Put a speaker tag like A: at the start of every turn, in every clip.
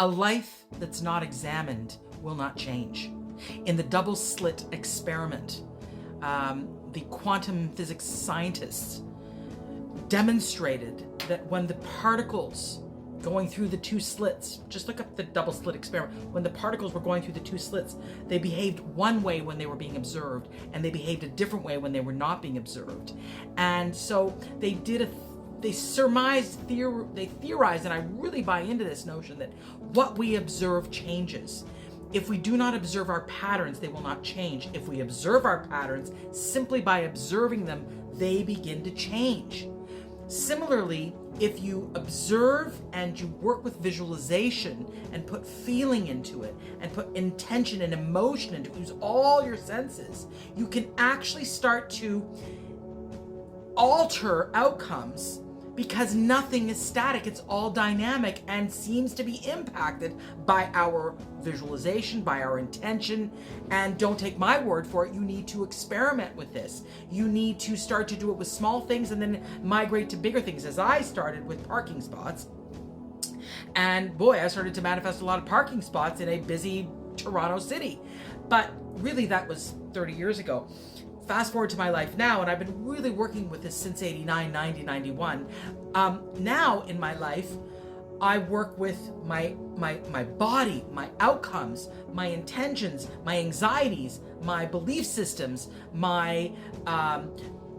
A: A life that's not examined will not change. In the double-slit experiment, the quantum physics scientists demonstrated that when the particles going through the two slits, just look up the double slit experiment, when the particles were going through the two slits, they behaved one way when they were being observed, and they behaved a different way when they were not being observed. And so they theorized, and I really buy into this notion that what we observe changes. If we do not observe our patterns, they will not change. If we observe our patterns, simply by observing them, they begin to change. Similarly, if you observe and you work with visualization and put feeling into it and put intention and emotion into it, use all your senses, you can actually start to alter outcomes, because nothing is static. It's all dynamic and seems to be impacted by our visualization, by our intention. And don't take my word for it. You need to experiment with this. You need to start to do it with small things and then migrate to bigger things, as I started with parking spots. And boy, I started to manifest a lot of parking spots in a busy Toronto city. But really, that was 30 years ago. Fast forward to my life now, and I've been really working with this since 89, 90, 91. Now in my life, I work with my body, my outcomes, my intentions, my anxieties, my belief systems, my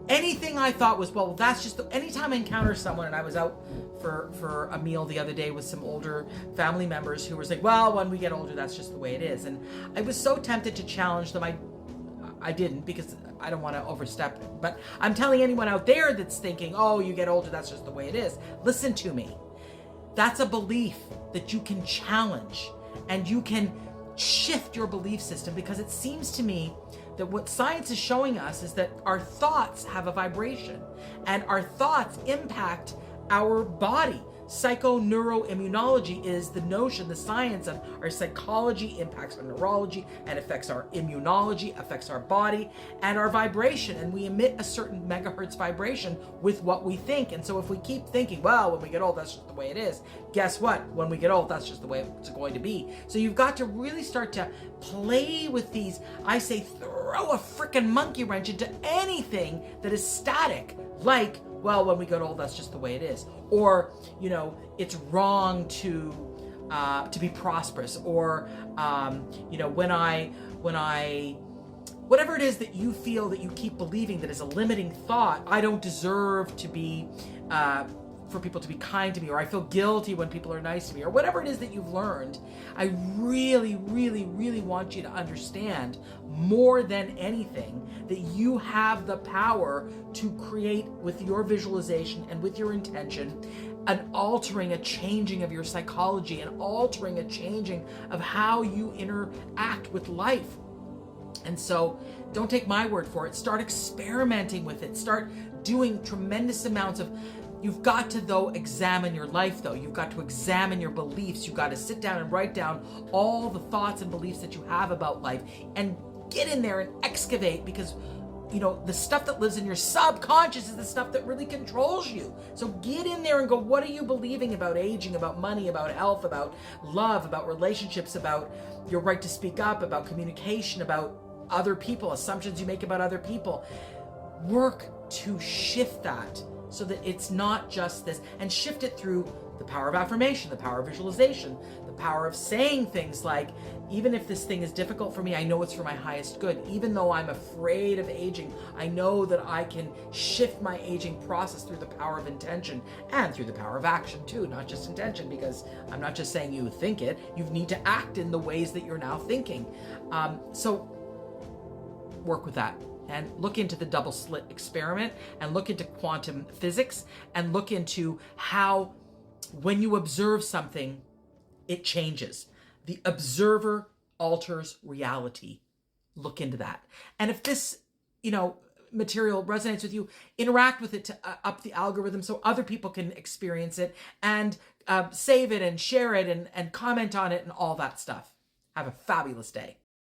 A: anything I thought was, well, that's just anytime I encounter someone, and I was out for a meal the other day with some older family members who were like, well, when we get older, that's just the way it is. And I was so tempted to challenge them. I didn't, because I don't want to overstep it. But I'm telling anyone out there that's thinking, oh, you get older, that's just the way it is. Listen to me. That's a belief that you can challenge, and you can shift your belief system, because it seems to me that what science is showing us is that our thoughts have a vibration, and our thoughts impact our body. Psychoneuroimmunology is the notion, the science of our psychology impacts our neurology and affects our immunology, affects our body and our vibration. And we emit a certain megahertz vibration with what we think. And so if we keep thinking, well, when we get old, that's just the way it is. Guess what? When we get old, that's just the way it's going to be. So you've got to really start to play with these. I say, throw a freaking monkey wrench into anything that is static, like, well, when we get old, that's just the way it is. Or, it's wrong to be prosperous. Or, when I, whatever it is that you feel that you keep believing that is a limiting thought, I don't deserve to be, for people to be kind to me, or I feel guilty when people are nice to me, or whatever it is that you've learned. I really, really, really want you to understand, more than anything, that you have the power to create, with your visualization and with your intention, an altering, a changing of your psychology, an altering, a changing of how you interact with life. And so don't take my word for it. Start experimenting with it. Start doing tremendous amounts of. You've got to, though, examine your life, though. You've got to examine your beliefs. You've got to sit down and write down all the thoughts and beliefs that you have about life, and get in there and excavate, because, the stuff that lives in your subconscious is the stuff that really controls you. So get in there and go, what are you believing about aging, about money, about health, about love, about relationships, about your right to speak up, about communication, about other people, assumptions you make about other people. Work to shift that, so that it's not just this, and shift it through the power of affirmation, the power of visualization, the power of saying things like, even if this thing is difficult for me, I know it's for my highest good. Even though I'm afraid of aging, I know that I can shift my aging process through the power of intention, and through the power of action too, not just intention, because I'm not just saying you think it, you need to act in the ways that you're now thinking. So work with that. And look into the double slit experiment, and look into quantum physics, and look into how, when you observe something, it changes. The observer alters reality. Look into that. And if this, material resonates with you, interact with it to up the algorithm so other people can experience it, and save it and share it and comment on it and all that stuff. Have a fabulous day.